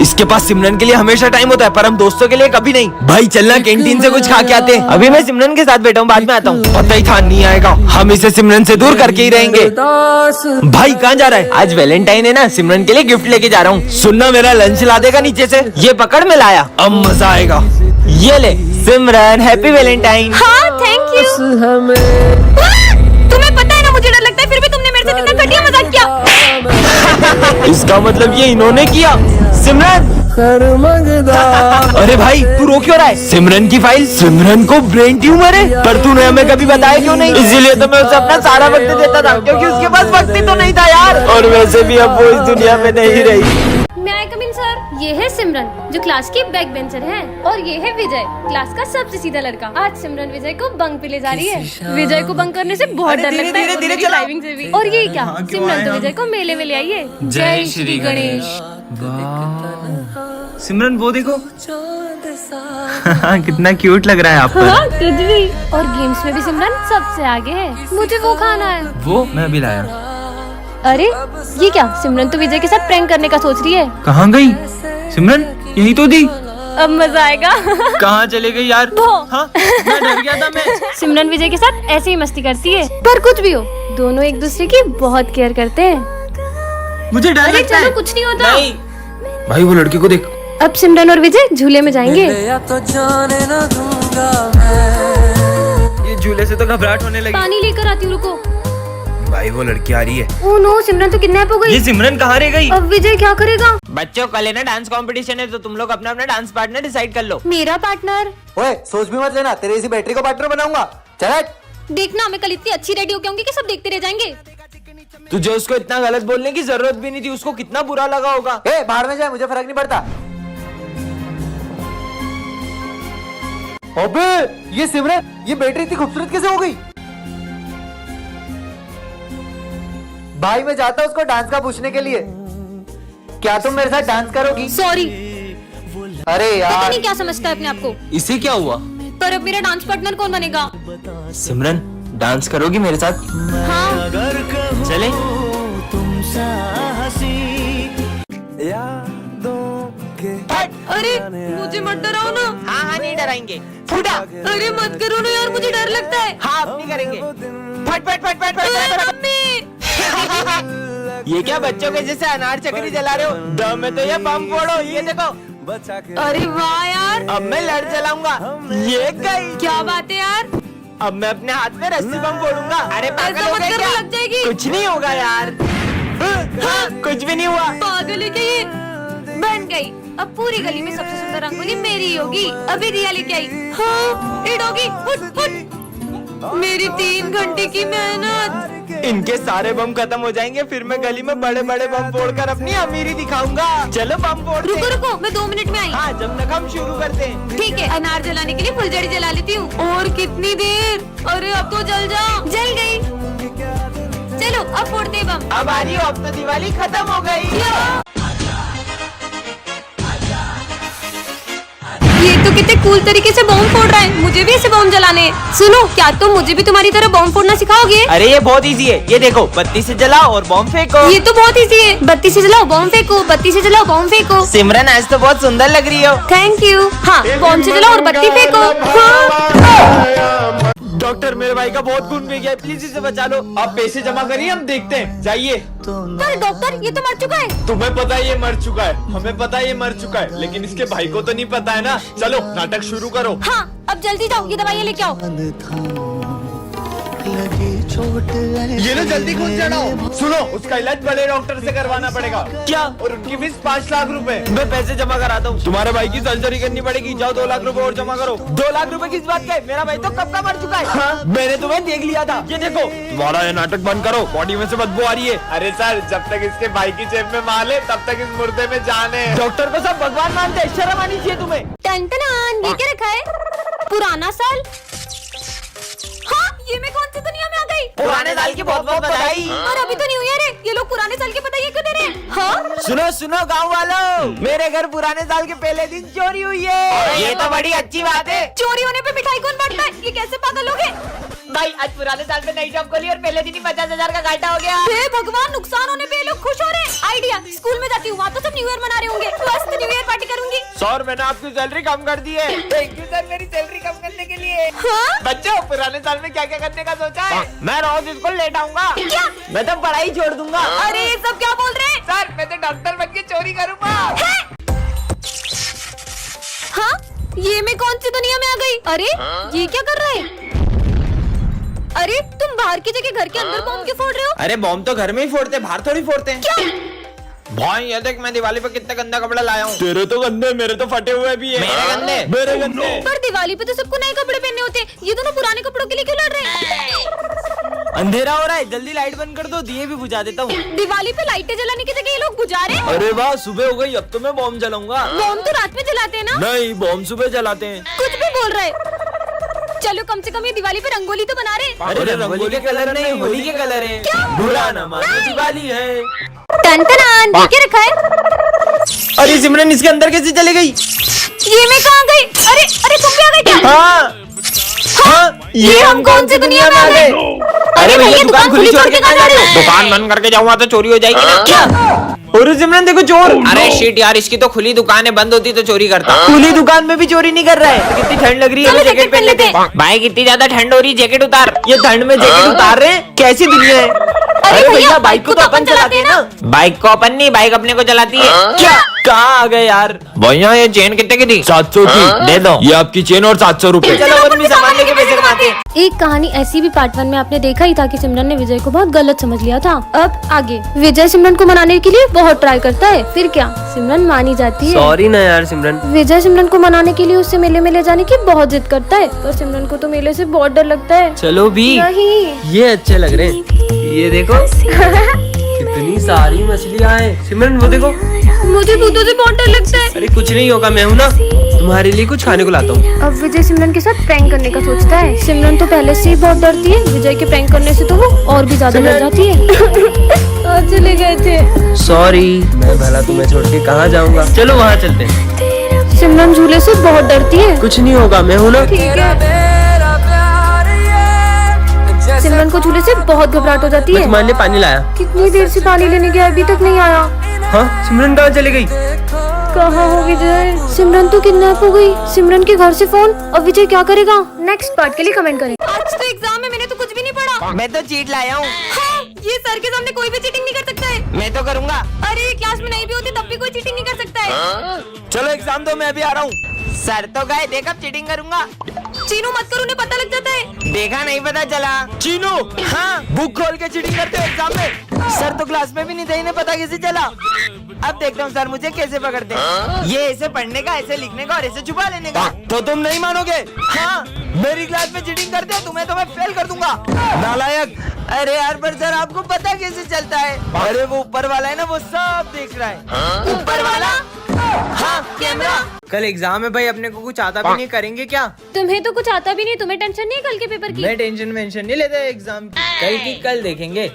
इसके पास सिमरन के लिए हमेशा टाइम होता है, पर हम दोस्तों के लिए कभी नहीं। भाई चलना कैंटीन से कुछ खा के आते हैं। अभी मैं सिमरन के साथ बैठा हूँ, बाद में आता हूँ। पता ही था नहीं आएगा, हम इसे सिमरन से दूर करके ही रहेंगे। भाई कहाँ जा रहा है? आज वैलेंटाइन है ना, सिमरन के लिए गिफ्ट लेके जा रहा हूँ। सुनना, मेरा लंच ला देगा नीचे से। ये पकड़ में लाया, अब मजा आएगा। ये ले सिमरन, हैप्पी वैलेंटाइन। हाँ थैंक यू। तुम्हें पता है ना मुझे डर लगता है, फिर भी तुमने मेरे साथ इतना घटिया मजाक किया। इसका मतलब ये इन्होंने किया। सिमरन अरे भाई तू रो क्यों रहा है? सिमरन की फाइल, सिमरन को ब्रेन ट्यूमर है, पर तूने हमें कभी बताया क्यों नहीं? इसीलिए तो मैं उसे अपना सारा वक्त देता था, क्योंकि उसके पास वक्त ही तो नहीं था यार। और वैसे भी अब वो इस दुनिया में नहीं रही। मैं आई कम इन सर? ये है सिमरन जो क्लास की बैक बेंचर है, और ये है विजय क्लास का सबसे सीधा लड़का। आज सिमरन विजय को बंक पे ले जा रही है। विजय को बंक करने से बहुत डर लगता है, धीरे ड्राइविंग से भी। और ये क्या, सिमरन तो विजय को मेले में ले आई है। जय श्री गणेश। सिमरन वो देखो कितना क्यूट लग रहा है आप पर। हाँ तुझ भी। और गेम्स में भी सिमरन सबसे आगे है। मुझे वो खाना है। वो मैं अभी लाया। अरे ये क्या, सिमरन तो विजय के साथ प्रैंक करने का सोच रही है। कहाँ गई सिमरन? यही तो थी। अब मजा आएगा। कहाँ चले गई यार? हाँ, मैं डर गया था मैं। सिमरन विजय के साथ ऐसे ही मस्ती करती है, पर कुछ भी हो दोनों एक दूसरे की बहुत केयर करते हैं। मुझे डर अरे लगता है। चलो कुछ नहीं होता। नहीं। भाई वो लड़की को देख। अब सिमरन और विजय झूले में जाएंगे। ये झूले से तो घबराहट होने लगी। पानी लेकर आती हूँ, रुको। भाई वो लड़की आ रही है। ओह नो, सिमरन तो किडनैप हो गई। ये सिमरन कहाँ रह गई? अब विजय क्या करेगा? बच्चों कल है ना डांस कंपटीशन है, तो तुम लोग अपना अपना डांस पार्टनर डिसाइड कर लो। मेरा पार्टनर? ओए सोच भी मत लेना, तेरे इसी बैटरी को पार्टनर बनाऊंगा। चल देखना, मैं कल इतनी अच्छी रेडी होके आऊंगी कि सब देखते रह जाएंगे। तुझे उसको इतना गलत बोलने की जरूरत भी नहीं थी, उसको कितना बुरा लगा होगा। ए बाहर में जाए, मुझे फर्क नहीं पड़ता। अबे ये सिमरन, ये बैटरी इतनी खूबसूरत कैसे हो गई? भाई मैं जाता हूँ उसको डांस का पूछने के लिए। क्या तुम मेरे साथ डांस करोगी? सॉरी। अरे पता यार नहीं क्या समझता है अपने आप को। इसे क्या हुआ? पर अब मेरा डांस पार्टनर कौन बनेगा? सिमरन डांस करोगी मेरे साथ? हाँ चले। अरे मुझे मत डराओ ना। हाँ हाँ नहीं डराएंगे। फूटा। अरे मत करो ना यार, मुझे डर लगता है। हाँ अब नहीं करेंगे। फट फट फट फट अरे फट। मम्मी। ये क्या बच्चों के जैसे अनार चक्री जला रहे हो? दम में तो ये बम फोड़ो, ये देखो। अरे वाह यार, अब मैं लड़ चलाऊंगा। ये गई। क्या बात है यार। अब मैं अपने हाथ में रस्सी बम फोड़ूंगा। अरे पागल ऐसा हो मत गए करो, क्या? लग जाएगी। कुछ नहीं होगा यार। कुछ भी नहीं हुआ। पागल है क्या ये? बन गई। अब पूरी गली में सबसे सुंदर रंगोली मेरी ही होगी। अभी रिया लेके आई। हाँ ये डॉगी, फुट फुट। मेरी 3 घंटे की मेहनत। इनके सारे बम खत्म हो जाएंगे, फिर मैं गली में बड़े बड़े बम फोड़कर अपनी अमीरी दिखाऊंगा। चलो बम फोड़ते हैं। रुको रुको, मैं 2 मिनट में आई। हाँ जब तक हम शुरू करते हैं। ठीक है, अनार जलाने के लिए फुलझड़ी जला लेती हूँ। और कितनी देर? अरे अब तो जल जा। जल गई। चलो अब फोड़ते हैं बम। अब आ रही हो, अब तो दिवाली खत्म हो गई। ये तो कितने कूल तरीके से बम फोड़ रहा है। मुझे भी ऐसे बम जलाने हैं। सुनो, क्या तुम मुझे भी तुम्हारी तरह बम फोड़ना सिखाओगे? अरे ये बहुत इजी है, ये देखो बत्ती से जलाओ और बम फेंको। ये तो बहुत इजी है। बत्ती से जलाओ बम फेंको, बत्ती से जलाओ बम फेंको। सिमरन आज तो बहुत सुंदर लग रही हो। Thank you. हाँ बम से जलाओ और बत्ती फेंको। हाँ। डॉक्टर मेरे भाई का बहुत खून बह गया है, प्लीज इसे बचा लो। आप पैसे जमा करिए, हम देखते हैं। जाइए। पर डॉक्टर ये तो मर चुका है। तुम्हें पता है ये मर चुका है, हमें पता है ये मर चुका है, लेकिन इसके भाई को तो नहीं पता है ना। चलो नाटक शुरू करो। हाँ अब जल्दी जाओ, ये दवाइयाँ लेके आओ। ये लो जल्दी खून चढ़ाओ। सुनो, उसका इलाज बड़े डॉक्टर से करवाना पड़ेगा। क्या? और उनकी फीस 5 लाख रुपए। मैं पैसे जमा कराता हूँ। तुम्हारे भाई की सर्जरी करनी पड़ेगी, जाओ 2 लाख रुपए और जमा करो। 2 लाख रुपए किस बात के? मेरा भाई तो कब का मर चुका है। हाँ? मैंने तुम्हें देख लिया था। ये देखो। तुम्हारा ये नाटक बंद करो, बॉडी में से बदबू आ रही है। अरे सर, जब तक इसके भाई की जेब में माल है तब तक इस मुर्दे में जान है। डॉक्टर को सब भगवान मानते हैं, शर्म आनी चाहिए तुम्हें। टन-टनान, ये क्या रखा है? पुराना साल। हाँ ये मैं कौन सी दुनिया में आ गई? पुराने साल की बहुत बहुत बधाई। और अभी तो न्यू ईयर है। ये लोग पुराने साल की बधाई क्यों दे रहे हैं? हाँ सुनो सुनो गाँव वालों, मेरे घर पुराने साल के पहले दिन चोरी हुई है। ये तो बड़ी अच्छी बात है। चोरी होने पे मिठाई कौन बांटता है? ये कैसे पागल लोग हैं? भाई आज पुराने साल में नई जॉब खोली और पहले दिन ही 50,000 का घाटा हो गया। हे भगवान, नुकसान होने पे लोग खुश हो रहे हैं। आइडिया, स्कूल में जाती हूँ, वहाँ तो सब न्यू ईयर मना रहे होंगे, मस्त न्यू ईयर पार्टी करूंगी। सर मैंने आपकी सैलरी कम कर दी है। थैंक यू सर मेरी सैलरी कम करने के लिए। हाँ? बच्चों पुराने साल में क्या क्या करने का सोचा है? मैं रोज स्कूल लेट आऊंगा। क्या? मैं तो पढ़ाई छोड़ दूंगा। अरे ये सब क्या बोल रहे हैं? सर मैं तो डॉक्टर बन के चोरी करूंगा। हाँ, ये मैं कौन सी दुनिया में आ गई? अरे ये क्या कर रहे हैं? अरे तुम बाहर की जगह घर के अंदर बॉम्ब क्यों फोड़ रहे हो? अरे बॉम्ब तो घर में ही फोड़ते, बाहर थोड़ी फोड़ते हैं। क्या? भाई ये देख, मैं दिवाली पे कितना गंदा कपड़ा लाया हूँ। तेरे तो गंदे, मेरे तो फटे हुए भी है। मेरे गंदे? मेरे गंदे। पर दिवाली पे तो सबको नए कपड़े पहनने होते हैं, ये दोनों पुराने कपड़ों के लिए क्यों लड़ रहे हैं? अंधेरा हो रहा है, जल्दी लाइट बंद कर दो, दिए भी बुझा देता हूँ। दिवाली पे लाइटें जलाने की जगह ये लोग बुझा रहे हैं। अरे वाह, सुबह हो गई, अब तो मैं बॉम्ब जलाऊंगा। बॉम्ब तो रात में जलाते हैं ना? नहीं, बॉम्ब सुबह जलाते हैं। कुछ भी बोल रहे। चलो कम से कम ये दिवाली पे रंगोली तो बना रहे। अरे रंगोली के कलर नहीं, होली के कलर है। क्या? बुरा ना मानो, दिवाली है। टन देखे रखा है। अरे सिमरन, इसके अंदर कैसे चले गई? ये मैं कहाँ गई? अरे अरे तुम भी आ गए क्या? हाँ हाँ, ये हम कौन सी दुनिया में आ गए? अरे भैया, दुकान खुली छोड़ के कहाँ जा रहे हो? दुकान बंद करके जाऊंगा तो चोरी हो जाएगी ना। क्या? और सिमरन देखो, चोर। अरे शिट यार, इसकी तो खुली दुकान है, बंद होती तो चोरी करता। खुली दुकान में भी चोरी नहीं कर रहा है। कितनी ठंड लग रही है, चलो जैकेट पहन लेते हैं। भाई कितनी ज्यादा ठंड हो रही, जैकेट उतार। ये ठंड में जैकेट उतार रहे हैं, कैसी दुनिया है? अरे भैया, बाइक को तो अपन चलाते हैं ना। बाइक को अपन नहीं, बाइक अपने को चलाती है। क्या? कहाँ आ गए यार? भैया ये चेन कितने की थी? 700 की। दे दो। ये आपकी चेन और 700 रुपए। चलो अपन भी सामान लेके पैसे कमाते हैं। एक कहानी ऐसी भी पार्ट 1 में आपने देखा ही था कि सिमरन ने विजय को बहुत गलत समझ लिया था। अब आगे विजय सिमरन को मनाने के लिए बहुत ट्राई करता है, फिर क्या सिमरन मानी जाती है। सॉरी ना यार सिमरन। विजय सिमरन को मनाने के लिए उससे मेले में ले जाने की बहुत जिद करता है, पर सिमरन को तो मेले से बहुत डर लगता है। चलो भी, नहीं। ये अच्छे लग रहे हैं। ये देखो कितनी सारी मछलियाँ हैं। सिमरन वो देखो। मुझे भूतों से बहुत डर लगता है। अरे कुछ नहीं होगा, मैं हूँ ना, तुम्हारे लिए कुछ खाने को लाता हूँ। अब विजय सिमरन के साथ प्रैंक करने का सोचता है। सिमरन तो पहले से ही बहुत डरती है, विजय के प्रैंक करने से तो वो और भी ज्यादा डर जाती है। और चले गए थे। सॉरी, मैं भला तुम्हें छोड़ के कहाँ जाऊँगा। चलो वहाँ चलते हैं। सिमरन झूले से बहुत डरती है। कुछ नहीं होगा, मैं हूँ ना। ठीक है। सिमरन को झूले से बहुत घबराहट हो जाती मैं है। तुम्हारे लिए पानी लाया। कितनी देर से पानी लेने गया, अभी तक नहीं आया। हाँ, सिमरन कहाँ चली गई? कहाँ हो विजय? सिमरन तो किडनैप हो गई। सिमरन के घर से फोन। अब विजय क्या करेगा? नेक्स्ट पार्ट के लिए कमेंट करें। आज तो एग्जाम है, मैंने तो कुछ भी नहीं पढ़ा। मैं तो चीट लाया हूँ। हाँ, ये सर के सामने कोई भी चीटिंग नहीं कर सकता है। मैं तो करूँगा। अरे क्लास में नहीं भी होती तब भी कोई चीटिंग नहीं कर सकता है। चलो एग्जाम दो, मैं अभी आ रहा हूँ। सर तो गए, देख अब चीटिंग करूंगा। चीनू मत करो, उन्हें पता लग जाता है। देखा नहीं पता चला। चीनू, हाँ, बुक खोल के चीटिंग करते हो एग्जाम में? सर तो क्लास में भी नहीं थे, इन्हें पता कैसे चला? अब देखता हूँ सर मुझे कैसे पकड़ते हैं। ये ऐसे पढ़ने का, ऐसे लिखने का और ऐसे छुपा लेने का। तो तुम नहीं मानोगे। हाँ, मेरी क्लास में चीटिंग करते हो, तुम्हें तो मैं फेल कर दूंगा, नालायक। अरे यार पर सर आपको पता कैसे चलता है? अरे वो ऊपर वाला है ना, वो सब देख रहा है। ऊपर वाला? हाँ, कैमरा। कल एग्जाम है भाई, अपने को कुछ आता भी नहीं, करेंगे क्या? तुम्हें तो कुछ आता भी नहीं, तुम्हें टेंशन नहीं है कल के पेपर की? मैं टेंशन वेंशन नहीं लेते एग्जाम की, कल की कल देखेंगे।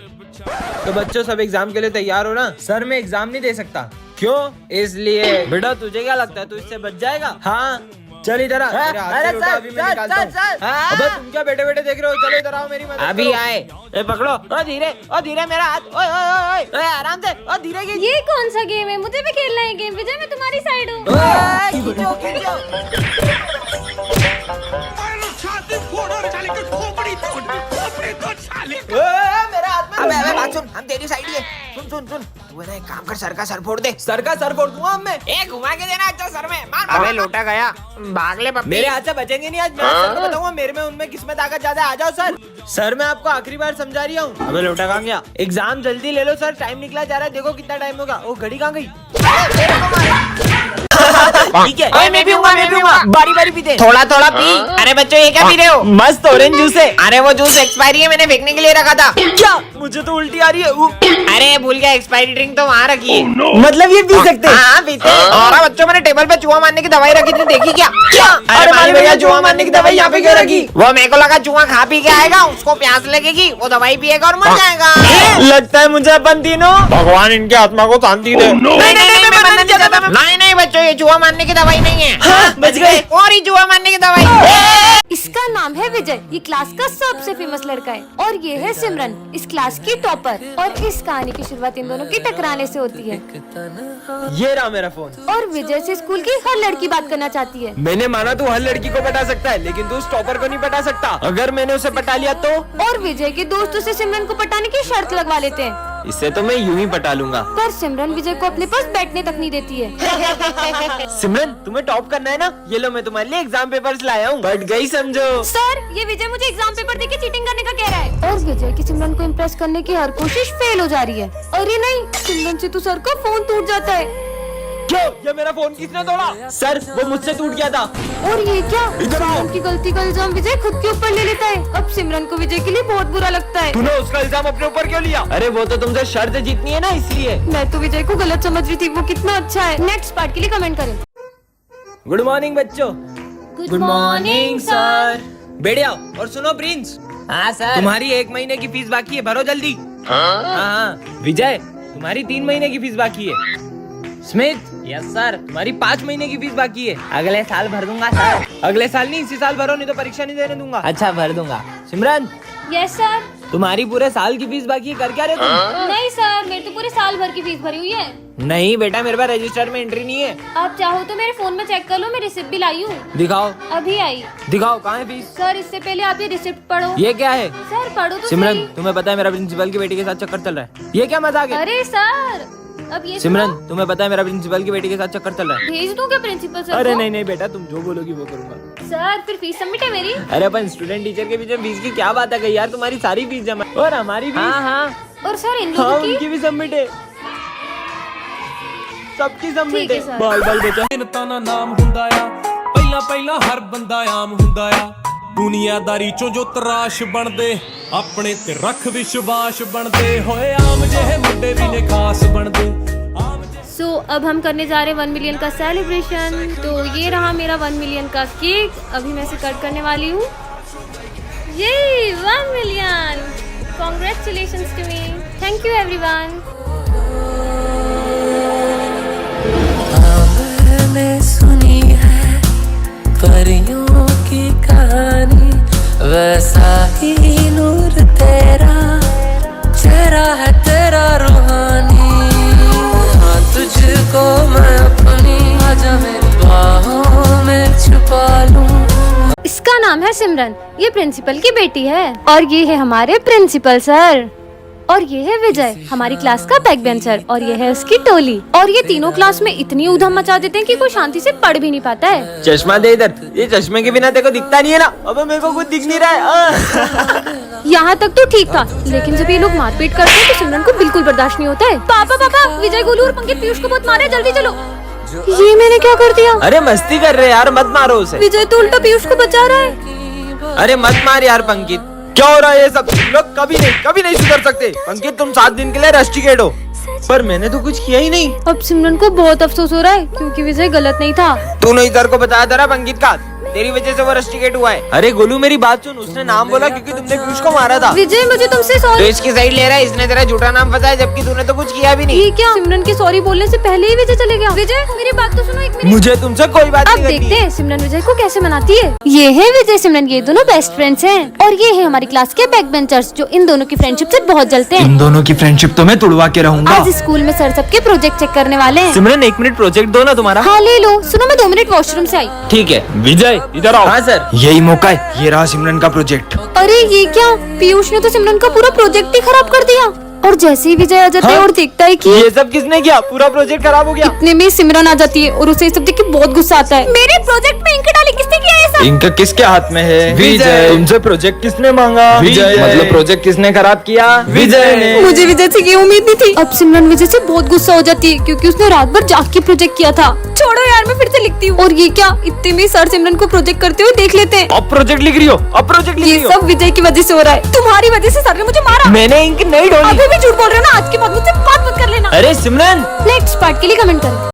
तो बच्चों सब एग्जाम के लिए तैयार हो ना? सर मैं एग्जाम नहीं दे सकता। क्यों? इसलिए बेटा तुझे क्या लगता है तू इससे बच जाएगा? हाँ, चल इधर आ। तेरे हाथ से लोटा अभी मैं निकालता हूँ। अबे तुम क्या बैठे बैठे देख रहे हो? चलो इधर आओ, मेरी मदद अभी करो। आए। ए पकड़ो। ओ धीरे मेरा हाथ। ओए ओए ओए ओए आराम से। ओ धीरे की। ये कौन सा गेम है? मुझे भी खेलना है गेम। विजय मैं तुम्हारी साइड हूँ। खींचो खींचो। मेरा हाथ में। अबे बात सुन, हम तेरी साइड ही है। सुन तू है ना एक काम कर, सर का सर फोड़ दे। सर का सर फोड़ दूंगा मैं। ए घुमा के देना अच्छा सर में। मार। अबे लोटा गया, भाग ले पप्पी। मेरे हाथ से बचेंगे नहीं आज। मैं सर को बताऊंगा मेरे में उनमें किसमें ताकत ज्यादा है। आ जाओ सर। सर मैं आपको आखिरी बार समझा रही हूँ। अबे लोटा कहाँ गया? एग्जाम जल्दी ले लो सर, टाइम निकला जा रहा है। देखो कितना टाइम होगा। वो घड़ी कहाँ गई? ठीक है, मैं भी हूँगा, बारी बारी पीते। थोड़ा थोड़ा पी। अरे बच्चों ये क्या पी रहे हो? मस्त ऑरेंज जूस है। अरे वो जूस एक्सपायरी है, मैंने फेंकने के लिए रखा था। क्या? मुझे तो उल्टी आ रही है। अरे भूल गया, एक्सपायरी ड्रिंक तो वहाँ रखी है। मतलब ये पी सकते हैं? हाँ पीते हैं। और बच्चों मैंने टेबल पे चूहा मारने की दवाई रखी थी, देखी क्या? अरे माली भैया, चूहा मारने की दवाई यहाँ पे क्यों रखी? वो मेरे को लगा चूहा खा पी के आएगा, उसको प्यास लगेगी, वो दवाई पिएगा और मर जाएगा। लगता है मुझे अपन तीनों। भगवान इनके आत्मा को शांति दे। नहीं बच्चों, ये चूहा मारने की दवाई नहीं है। हाँ, बच गए। और ही चूहा मारने की दवाई। इसका नाम है विजय, ये क्लास का सबसे फेमस लड़का है। और ये है सिमरन, इस क्लास की टॉपर। और इस कहानी की शुरुआत इन दोनों की टकराने से होती है। ये रहा मेरा फोन। और विजय से स्कूल की हर लड़की बात करना चाहती है। मैंने माना तू हर लड़की को पटा सकता है, लेकिन तू उस टॉपर को नहीं पटा सकता। अगर मैंने उसे पटा लिया तो? और विजय के दोस्त उसे सिमरन को पटाने की शर्त लगवा लेते हैं, इससे तो मैं यूं ही पटा लूंगा। पर सिमरन विजय को अपने पास बैठने तक नहीं देती है। सिमरन, तुम्हें टॉप करना है ना? ये लो, मैं तुम्हारे लिए एग्जाम पेपर्स लाया हूँ। बढ़ गई समझो। सर, ये विजय मुझे एग्जाम पेपर देके चीटिंग करने का कह रहा है। और विजय की सिमरन को इम्प्रेस करने की हर कोशिश फेल हो जा रही है। अरे नहीं, सिमरन से तो सर का फोन टूट जाता है। क्यों? ये मेरा फोन किसने तोड़ा? सर, वो मुझसे टूट गया था। और ये क्या? इधर आओ। सिमरन की गलती का इल्जाम विजय खुद के ऊपर ले लेता है। अब सिमरन को विजय के लिए बहुत बुरा लगता है। तूने उसका इल्जाम अपने ऊपर क्यों लिया? अरे वो तो तुमसे शर्त जीतनी है ना, इसलिए। मैं तो विजय को गलत समझ रही थी, वो कितना अच्छा है। नेक्स्ट पार्ट के लिए कमेंट करें। गुड मॉर्निंग बच्चों। Good morning sir. बैठ जाओ और सुनो प्रिंस, हाँ सर। तुम्हारी 1 महीने की फीस बाकी है, भरो जल्दी। हाँ। विजय, तुम्हारी 3 महीने की फीस बाकी है। Smith, yes sir. तुम्हारी 5 महीने की फीस बाकी है। अगले साल भर दूंगा सर। अगले साल नहीं, इसी साल भरो, नहीं तो परीक्षा नहीं देने दूंगा। अच्छा भर दूंगा। सिमरन, यस सर। तुम्हारी पूरे साल की फीस बाकी है, कर क्या रहे तुम? नहीं सर, मेरी तो पूरे साल भर की फीस भरी हुई है। नहीं बेटा, मेरे पास रजिस्टर में एंट्री नहीं है। आप चाहो तो मेरे फोन में चेक कर लो, मैं रिसिप्ट भी लाई हूँ। दिखाओ अभी आई। दिखाओ, कहाँ है फीस? सर, इससे पहले आप ये रिसिप्ट पढ़ो। ये क्या है? सर पढ़ो तो सिमरन, सही। तुम्हें पता है मेरा प्रिंसिपल की बेटी के साथ चक्कर चल रहा है। ये क्या मजाक है? अरे सर, अब ये सिमरन, सुनो। तुम्हें पता है मेरा प्रिंसिपल की बेटी के साथ चक्कर चल रहा है। भेज दूं क्या प्रिंसिपल सर अरे को? नहीं नहीं बेटा, तुम जो बोलोगी वो करूंगा। सर, फिर फीस सबमिट है मेरी। अरे अपन स्टूडेंट टीचर के बीच में फीस की क्या बात है गई यार? तुम्हारी सारी फीस जमा और हमारी फीस। हाँ हाँ। और सर इन हाँ, लोगों की उनकी भी सबमिट है, सबकी सबमिट ठीक है है। सर। बाल बाल बचा। ਮਿਹਨਤਾਂ ਦਾ ਨਾਮ ਹੁੰਦਾ ਆ ਪਹਿਲਾਂ ਪਹਿਲਾਂ ਹਰ ਬੰਦਾ ਆਮ ਹੁੰਦਾ ਆ ਦੁਨੀਆਦਾਰੀ ਚੋਂ ਜੋ ਤਰਾਸ਼ ਬਣਦੇ ਆਪਣੇ ਤੇ ਰੱਖ ਵਿਸ਼ਵਾਸ ਬਣਦੇ ਹੋਏ ਆਮ ਜਿਹੇ ਮੁੰਡੇ ਵੀ ਨੇ ਖਾਸ ਬਣਦੇ ਆਮ सो अब हम करने जा रहे हैं 1 मिलियन का सेलिब्रेशन। तो ये रहा मेरा 1 मिलियन का केक, अभी मैं इसे कट करने वाली हूँ। ये 1 million, congratulations to me. Thank you everyone. मैंने सुनी है परियों की कहानी, वैसा ही नूर तेरा चेहरा है तेरा रूहानी। हाँ, तुझको मैं अपनी आजा मेरी बाहों में छुपा लूं। इसका नाम है सिमरन, ये प्रिंसिपल की बेटी है। और ये है हमारे प्रिंसिपल सर। और ये है विजय, हमारी क्लास का बैक बेंचर। और ये है उसकी टोली। और ये तीनों क्लास में इतनी ऊधम मचा देते हैं कि कोई शांति से पढ़ भी नहीं पाता है। चश्मा दे इधर। ये चश्मे के बिना तेरे को दिखता नहीं है ना? अबे मेरे को कुछ दिख नहीं रहा है। यहाँ तक तो ठीक था, लेकिन जब ये लोग मारपीट करते हैं तो सिमरन को बिल्कुल बर्दाश्त नहीं होता है। पापा पापा, विजय, गोलू और पंकित पीयूष को बहुत मारे, जल्दी चलो। ये मैंने क्या कर दिया? अरे मस्ती कर रहे यार, मत मारो उसे। विजय तो उल्टा पीयूष को बचा रहा है। अरे मत मार यार पंकित। क्या हो रहा है ये सब? तुम लोग कभी नहीं सुधर सकते। पंकित, तुम 7 दिन के लिए रस्टिकेट हो। पर मैंने तो कुछ किया ही नहीं। अब सिमरन को बहुत अफसोस हो रहा है, क्योंकि विजय गलत नहीं था। तूने इधर को बताया था ना पंकित का, तेरी वजह से वो रस्टिकेट हुआ है। अरे गोलू, मेरी बात सुन, उसने नाम बोला क्योंकि तुमने पीयूष को मारा था। विजय, मुझे तुमसे तो सॉरी। इसकी साइड ले रहा है, इसने तेरा झूठा नाम फंसाया, जबकि तूने तो कुछ किया भी नहीं। ये क्या? सिमरन के सॉरी बोलने से पहले ही विजय चले गया। विजय, मेरी बात तो सुनो एक मिनट। मुझे तुमसे कोई बात अब नहीं करनी देखते है। हैं सिमरन विजय को कैसे मनाती है। ये है विजय सिमरन, ये दोनों बेस्ट फ्रेंड्स हैं। और ये है हमारी क्लास के बैक बेंचर्स, जो इन दोनों की फ्रेंडशिप से बहुत जलते हैं। इन दोनों की फ्रेंडशिप तो मैं तुड़वा के रहूंगा। आज स्कूल में सर सबके प्रोजेक्ट चेक करने वाले हैं। सिमरन, 1 मिनट प्रोजेक्ट दो ना तुम्हारा। हाँ ले लो। सुनो, मैं 2 मिनट वॉशरूम से आई। ठीक है विजय, इधर आओ। हाँ सर, यही मौका है। ये रहा सिमरन का प्रोजेक्ट। अरे ये क्या? पीयूष ने तो सिमरन का पूरा प्रोजेक्ट ही खराब कर दिया। और जैसे ही विजय आ जाता है और देखता है कि ये सब किसने किया? पूरा प्रोजेक्ट खराब हो गया। इतने में सिमरन आ जाती है और उसे ये सब देख के बहुत गुस्सा आता है। मेरे प्रोजेक्ट में इंक डाली किसने किया है सब? इंक किसके हाथ में है? विजय। तुमसे प्रोजेक्ट किसने मांगा? विजय। मतलब प्रोजेक्ट किसने खराब किया? विजय ने। मुझे विजय से ये उम्मीद नहीं थी। अब सिमरन विजय से बहुत गुस्सा हो जाती है, क्योंकि उसने रात भर जाग के प्रोजेक्ट किया था। छोड़ो यार, मैं फिर से लिखती हूँ। और ये क्या? इतने में सर सिमरन को प्रोजेक्ट करते हुए देख लेते हैं। अब प्रोजेक्ट लिख रही हो? अब प्रोजेक्ट लिख ये रही हो? सब विजय की वजह से हो रहा है। तुम्हारी वजह से सर ने मुझे मारा। मैंने इंक नहीं डाली। अभी भी झूठ बोल रहे हो ना? आज के बाद मुझसे बात मत कर लेना। अरे सिमरन, नेक्स्ट पार्ट के लिए कमेंट करें।